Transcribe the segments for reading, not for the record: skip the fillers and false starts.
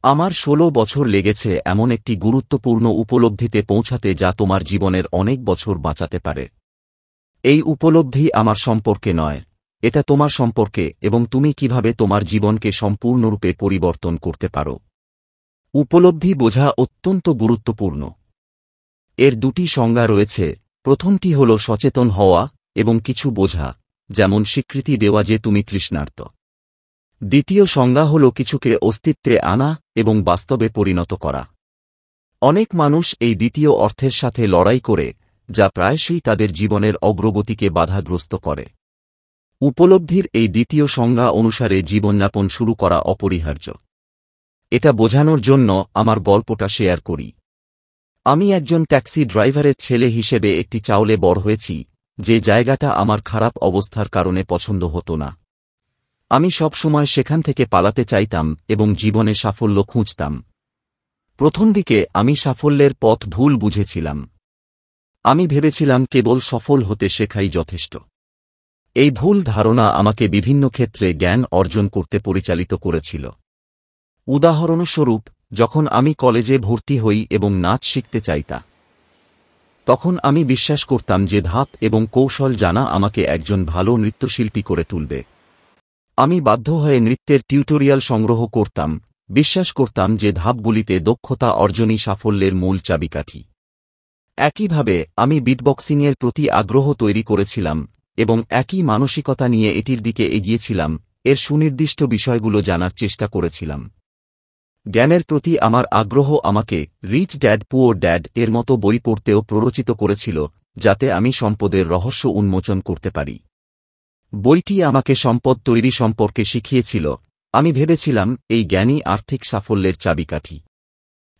আমার ১৬ বছর লেগেছে এমন একটি গুরুত্বপূর্ণ উপলব্ধিতে পৌঁছাতে যা তোমার জীবনের অনেক বছর বাঁচাতে পারে। এই উপলব্ধি আমার সম্পর্কে নয়, এটা তোমার সম্পর্কে এবং তুমি কিভাবে তোমার জীবনকে সম্পূর্ণরূপে পরিবর্তন করতে পারো। উপলব্ধি বোঝা অত্যন্ত গুরুত্বপূর্ণ। এর দুটি সংজ্ঞা রয়েছে। প্রথমটি হল সচেতন হওয়া এবং কিছু বোঝা, যেমন স্বীকৃতি দেওয়া যে তুমি তৃষ্ণার্ত। দ্বিতীয় সংজ্ঞা হল কিছুকে অস্তিত্বে আনা এবং বাস্তবে পরিণত করা। অনেক মানুষ এই দ্বিতীয় অর্থের সাথে লড়াই করে, যা প্রায়শই তাদের জীবনের অগ্রগতিকে বাধাগ্রস্ত করে। উপলব্ধির এই দ্বিতীয় সংজ্ঞা অনুসারে জীবনযাপন শুরু করা অপরিহার্য। এটা বোঝানোর জন্য আমার গল্পটা শেয়ার করি। আমি একজন ট্যাক্সি ড্রাইভারের ছেলে হিসেবে একটি চাউলে বড় হয়েছি, যে জায়গাটা আমার খারাপ অবস্থার কারণে পছন্দ হতো না। আমি সব সময় সেখান থেকে পালাতে চাইতাম এবং জীবনে সাফল্য খুঁজতাম। প্রথম দিকে আমি সাফল্যের পথ ভুল বুঝেছিলাম। আমি ভেবেছিলাম কেবল সফল হতে শেখাই যথেষ্ট। এই ভুল ধারণা আমাকে বিভিন্ন ক্ষেত্রে জ্ঞান অর্জন করতে পরিচালিত করেছিল। উদাহরণস্বরূপ, যখন আমি কলেজে ভর্তি হই এবং নাচ শিখতে চাইতাম, তখন আমি বিশ্বাস করতাম যে ধাপ এবং কৌশল জানা আমাকে একজন ভালো নৃত্যশিল্পী করে তুলবে। আমি বাধ্য হয়ে নৃত্যের টিউটোরিয়াল সংগ্রহ করতাম, বিশ্বাস করতাম যে ধাপগুলিতে দক্ষতা অর্জনই সাফল্যের মূল চাবিকাঠি। একইভাবে আমি বিটবক্সিংয়ের প্রতি আগ্রহ তৈরি করেছিলাম এবং একই মানসিকতা নিয়ে এটির দিকে এগিয়েছিলাম, এর সুনির্দিষ্ট বিষয়গুলো জানার চেষ্টা করেছিলাম। জ্ঞানের প্রতি আমার আগ্রহ আমাকে রিচ ড্যাড পুওর ড্যাড এর মতো বই পড়তেও প্ররোচিত করেছিল, যাতে আমি সম্পদের রহস্য উন্মোচন করতে পারি। বইটি আমাকে সম্পদ তৈরি সম্পর্কে শিখিয়েছিল। আমি ভেবেছিলাম এই জ্ঞানই আর্থিক সাফল্যের চাবিকাঠি।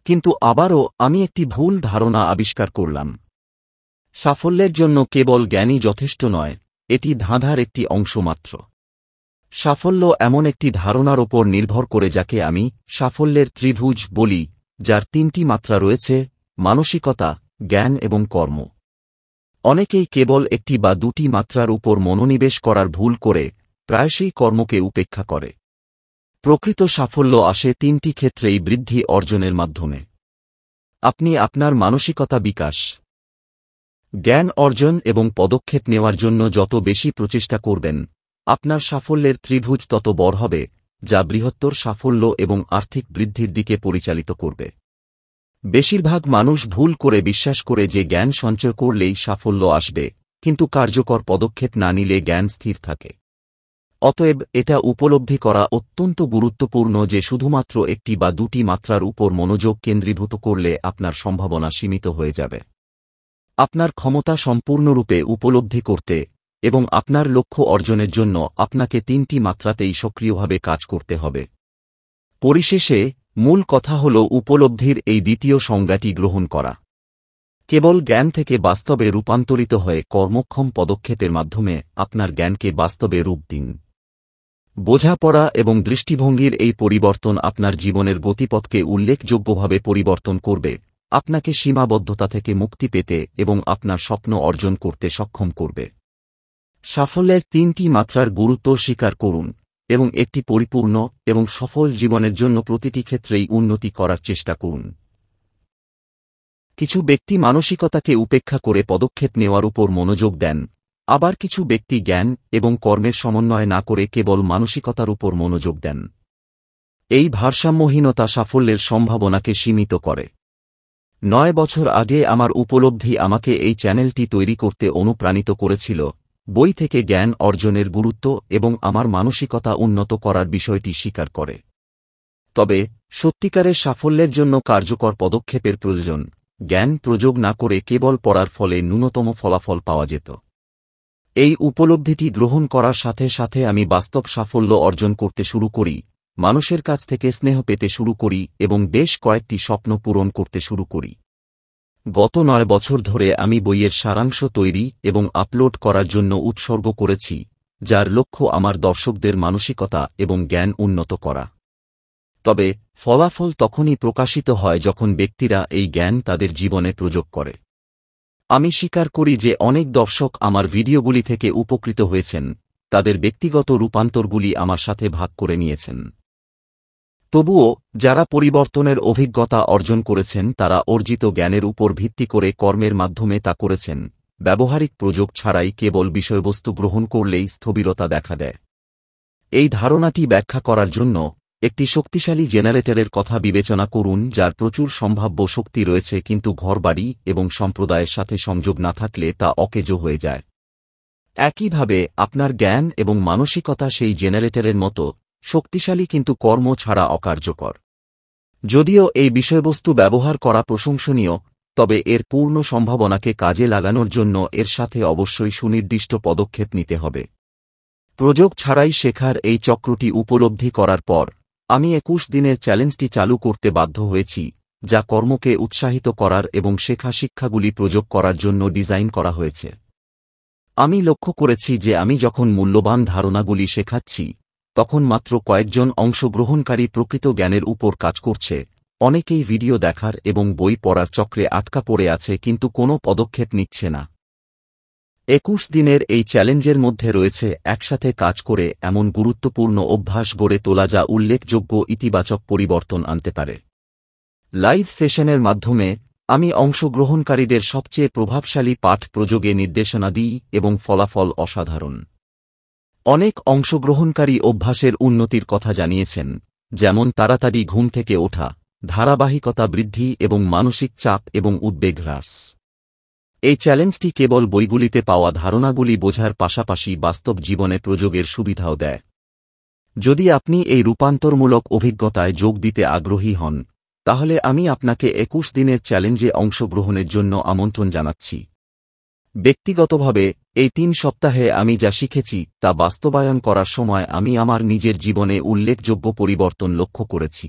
কিন্তু আবারও আমি একটি ভুল ধারণা আবিষ্কার করলাম। সাফল্যের জন্য কেবল জ্ঞানই যথেষ্ট নয়, এটি ধাঁধার একটি অংশ মাত্র। সাফল্য এমন একটি ধারণার ওপর নির্ভর করে যাকে আমি সাফল্যের ত্রিভুজ বলি, যার তিনটি মাত্রা রয়েছে: মানসিকতা, জ্ঞান এবং কর্ম। অনেকেই কেবল একটি বা দুটি মাত্রার উপর মনোনিবেশ করার ভুল করে প্রায়শই কর্মকে উপেক্ষা করে। প্রকৃত সাফল্য আসে তিনটি ক্ষেত্রেই বৃদ্ধি অর্জনের মাধ্যমে। আপনি আপনার মানসিকতা বিকাশ, জ্ঞান অর্জন এবং পদক্ষেপ নেওয়ার জন্য যত বেশি প্রচেষ্টা করবেন, আপনার সাফল্যের ত্রিভুজ তত বড় হবে, যা বৃহত্তর সাফল্য এবং আর্থিক বৃদ্ধির দিকে পরিচালিত করবে। বেশিরভাগ মানুষ ভুল করে বিশ্বাস করে যে জ্ঞান সঞ্চয় করলেই সাফল্য আসবে, কিন্তু কার্যকর পদক্ষেপ না নিলে জ্ঞান স্থির থাকে। অতএব এটা উপলব্ধি করা অত্যন্ত গুরুত্বপূর্ণ যে শুধুমাত্র একটি বা দুটি মাত্রার উপর মনোযোগ কেন্দ্রীভূত করলে আপনার সম্ভাবনা সীমিত হয়ে যাবে। আপনার ক্ষমতা সম্পূর্ণরূপে উপলব্ধি করতে এবং আপনার লক্ষ্য অর্জনের জন্য আপনাকে তিনটি মাত্রাতেই সক্রিয়ভাবে কাজ করতে হবে। পরিশেষে মূল কথা হল উপলব্ধির এই দ্বিতীয় সংজ্ঞাটি গ্রহণ করা। কেবল জ্ঞান থেকে বাস্তবে রূপান্তরিত হয়ে কর্মক্ষম পদক্ষেপের মাধ্যমে আপনার জ্ঞানকে বাস্তবে রূপ দিন। বোঝাপড়া এবং দৃষ্টিভঙ্গির এই পরিবর্তন আপনার জীবনের গতিপথকে উল্লেখযোগ্যভাবে পরিবর্তন করবে, আপনাকে সীমাবদ্ধতা থেকে মুক্তি পেতে এবং আপনার স্বপ্ন অর্জন করতে সক্ষম করবে। সাফল্যের তিনটি মাত্রার গুরুত্ব স্বীকার করুন এবং একটি পরিপূর্ণ এবং সফল জীবনের জন্য প্রতিটি ক্ষেত্রেই উন্নতি করার চেষ্টা করুন। কিছু ব্যক্তি মানসিকতাকে উপেক্ষা করে পদক্ষেপ নেওয়ার উপর মনোযোগ দেন, আবার কিছু ব্যক্তি জ্ঞান এবং কর্মের সমন্বয় না করে কেবল মানসিকতার উপর মনোযোগ দেন। এই ভারসাম্যহীনতা সাফল্যের সম্ভাবনাকে সীমিত করে। 9 বছর আগে আমার উপলব্ধি আমাকে এই চ্যানেলটি তৈরি করতে অনুপ্রাণিত করেছিল, বই থেকে জ্ঞান অর্জনের গুরুত্ব এবং আমার মানসিকতা উন্নত করার বিষয়টি স্বীকার করে। তবে সত্যিকারের সাফল্যের জন্য কার্যকর পদক্ষেপের প্রয়োজন। জ্ঞান প্রয়োগ না করে কেবল পড়ার ফলে ন্যূনতম ফলাফল পাওয়া যেত। এই উপলব্ধিটি গ্রহণ করার সাথে সাথে আমি বাস্তব সাফল্য অর্জন করতে শুরু করি, মানুষের কাছ থেকে স্নেহ পেতে শুরু করি এবং বেশ কয়েকটি স্বপ্ন পূরণ করতে শুরু করি। গত 9 বছর ধরে আমি বইয়ের সারাংশ তৈরি এবং আপলোড করার জন্য উৎসর্গ করেছি, যার লক্ষ্য আমার দর্শকদের মানসিকতা এবং জ্ঞান উন্নত করা। তবে ফলাফল তখনই প্রকাশিত হয় যখন ব্যক্তিরা এই জ্ঞান তাদের জীবনে প্রয়োগ করে। আমি স্বীকার করি যে অনেক দর্শক আমার ভিডিওগুলি থেকে উপকৃত হয়েছেন, তাদের ব্যক্তিগত রূপান্তরগুলি আমার সাথে ভাগ করে নিয়েছেন। তবুও যারা পরিবর্তনের অভিজ্ঞতা অর্জন করেছেন তারা অর্জিত জ্ঞানের উপর ভিত্তি করে কর্মের মাধ্যমে তা করেছেন, ব্যবহারিক প্রযোগ ছাড়াই কেবল বিষয়বস্তু গ্রহণ করলেই স্থবিরতা দেখা দেয়। এই ধারণাটি ব্যাখ্যা করার জন্য একটি শক্তিশালী জেনারেটরের কথা বিবেচনা করুন যার প্রচুর সম্ভাব্য শক্তি রয়েছে কিন্তু ঘরবাড়ি এবং সম্প্রদায়ের সাথে সংযোগ না থাকলে তা অকেজো হয়ে যায়। একইভাবে আপনার জ্ঞান এবং মানসিকতা সেই জেনারেটরের মতো শক্তিশালী কিন্তু কর্ম ছাড়া অকার্যকর। যদিও এই বিষয়বস্তু ব্যবহার করা প্রশংসনীয়, তবে এর পূর্ণ সম্ভাবনাকে কাজে লাগানোর জন্য এর সাথে অবশ্যই সুনির্দিষ্ট পদক্ষেপ নিতে হবে। প্রযোগ ছাড়াই শেখার এই চক্রটি উপলব্ধি করার পর আমি 21 দিনের চ্যালেঞ্জটি চালু করতে বাধ্য হয়েছি, যা কর্মকে উৎসাহিত করার এবং শেখা শিক্ষাগুলি প্রযোগ করার জন্য ডিজাইন করা হয়েছে। আমি লক্ষ্য করেছি যে আমি যখন মূল্যবান ধারণাগুলি শেখাচ্ছি তখন মাত্র কয়েকজন অংশগ্রহণকারী প্রকৃত জ্ঞানের উপর কাজ করছে, অনেকেই ভিডিও দেখার এবং বই পড়ার চক্রে আটকা পড়ে আছে কিন্তু কোনো পদক্ষেপ নিচ্ছে না। 21 দিনের এই চ্যালেঞ্জের মধ্যে রয়েছে একসাথে কাজ করে এমন গুরুত্বপূর্ণ অভ্যাস গড়ে তোলা যা উল্লেখযোগ্য ইতিবাচক পরিবর্তন আনতে পারে। লাইভ সেশনের মাধ্যমে আমি অংশগ্রহণকারীদের সবচেয়ে প্রভাবশালী পাঠ প্রযোগে নির্দেশনা দিই এবং ফলাফল অসাধারণ। অনেক অংশগ্রহণকারী অভ্যাসের উন্নতির কথা জানিয়েছেন, যেমন তাড়াতাড়ি ঘুম থেকে ওঠা, ধারাবাহিকতা বৃদ্ধি এবং মানসিক চাপ এবং উদ্বেগ হ্রাস। এই চ্যালেঞ্জটি কেবল বইগুলিতে পাওয়া ধারণাগুলি বোঝার পাশাপাশি বাস্তব জীবনে প্রযোগের সুবিধাও দেয়। যদি আপনি এই রূপান্তরমূলক অভিজ্ঞতায় যোগ দিতে আগ্রহী হন, তাহলে আমি আপনাকে 21 দিনের চ্যালেঞ্জে অংশগ্রহণের জন্য আমন্ত্রণ জানাচ্ছি। ব্যক্তিগতভাবে এই 3 সপ্তাহে আমি যা শিখেছি তা বাস্তবায়ন করার সময় আমি আমার নিজের জীবনে উল্লেখযোগ্য পরিবর্তন লক্ষ্য করেছি।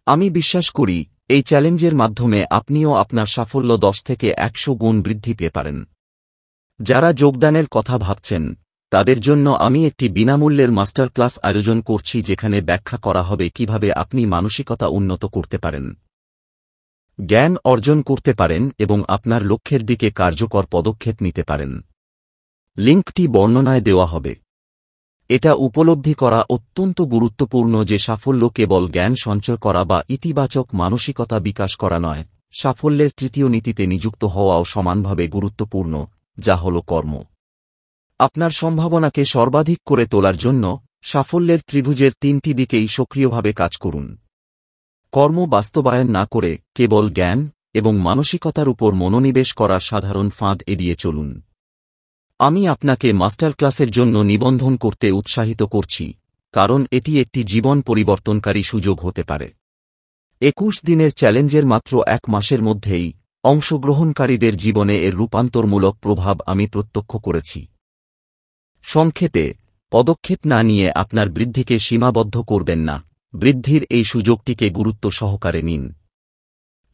আমি বিশ্বাস করি এই চ্যালেঞ্জের মাধ্যমে আপনিও আপনার সাফল্য 10 থেকে 100 গুণ বৃদ্ধি পেতে পারেন। যারা যোগদানের কথা ভাবছেন তাদের জন্য আমি একটি বিনামূল্যের মাস্টার ক্লাস আয়োজন করছি যেখানে ব্যাখ্যা করা হবে কিভাবে আপনি মানসিকতা উন্নত করতে পারেন, জ্ঞান অর্জন করতে পারেন এবং আপনার লক্ষ্যের দিকে কার্যকর পদক্ষেপ নিতে পারেন। লিঙ্কটি বর্ণনায় দেওয়া হবে। এটা উপলব্ধি করা অত্যন্ত গুরুত্বপূর্ণ যে সাফল্য কেবল জ্ঞান সঞ্চয় করা বা ইতিবাচক মানসিকতা বিকাশ করা নয়, সাফল্যের তৃতীয় নীতিতে নিযুক্ত হওয়াও সমানভাবে গুরুত্বপূর্ণ, যা হল কর্ম। আপনার সম্ভাবনাকে সর্বাধিক করে তোলার জন্য সাফল্যের ত্রিভুজের 3টি দিকেই সক্রিয়ভাবে কাজ করুন। কর্ম বাস্তবায়ন না করে কেবল জ্ঞান এবং মানসিকতার উপর মনোনিবেশ করার সাধারণ ফাঁদ এড়িয়ে চলুন। আমি আপনাকে মাস্টার ক্লাসের জন্য নিবন্ধন করতে উৎসাহিত করছি, কারণ এটি একটি জীবন পরিবর্তনকারী সুযোগ হতে পারে। 21 দিনের চ্যালেঞ্জের মাত্র 1 মাসের মধ্যেই অংশগ্রহণকারীদের জীবনে এর রূপান্তরমূলক প্রভাব আমি প্রত্যক্ষ করেছি। সংক্ষেপে, পদক্ষেপ না নিয়ে আপনার বৃদ্ধিকে সীমাবদ্ধ করবেন না, বৃদ্ধির এই সুযোগটিকে গুরুত্ব সহকারে নিন।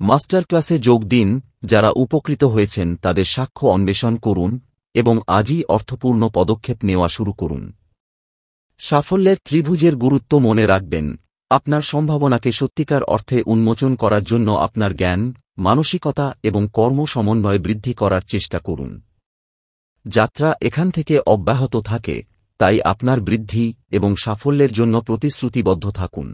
মাস্টার ক্লাসে যোগ দিন, যারা উপকৃত হয়েছেন তাদের সাক্ষ্য অন্বেষণ করুন এবং আজই অর্থপূর্ণ পদক্ষেপ নেওয়া শুরু করুন। সাফল্যের ত্রিভুজের গুরুত্ব মনে রাখবেন, আপনার সম্ভাবনাকে সত্যিকার অর্থে উন্মোচন করার জন্য আপনার জ্ঞান, মানসিকতা এবং কর্ম সমন্বয় বৃদ্ধি করার চেষ্টা করুন। যাত্রা এখান থেকে অব্যাহত থাকে, তাই আপনার বৃদ্ধি এবং সাফল্যের জন্য প্রতিশ্রুতিবদ্ধ থাকুন।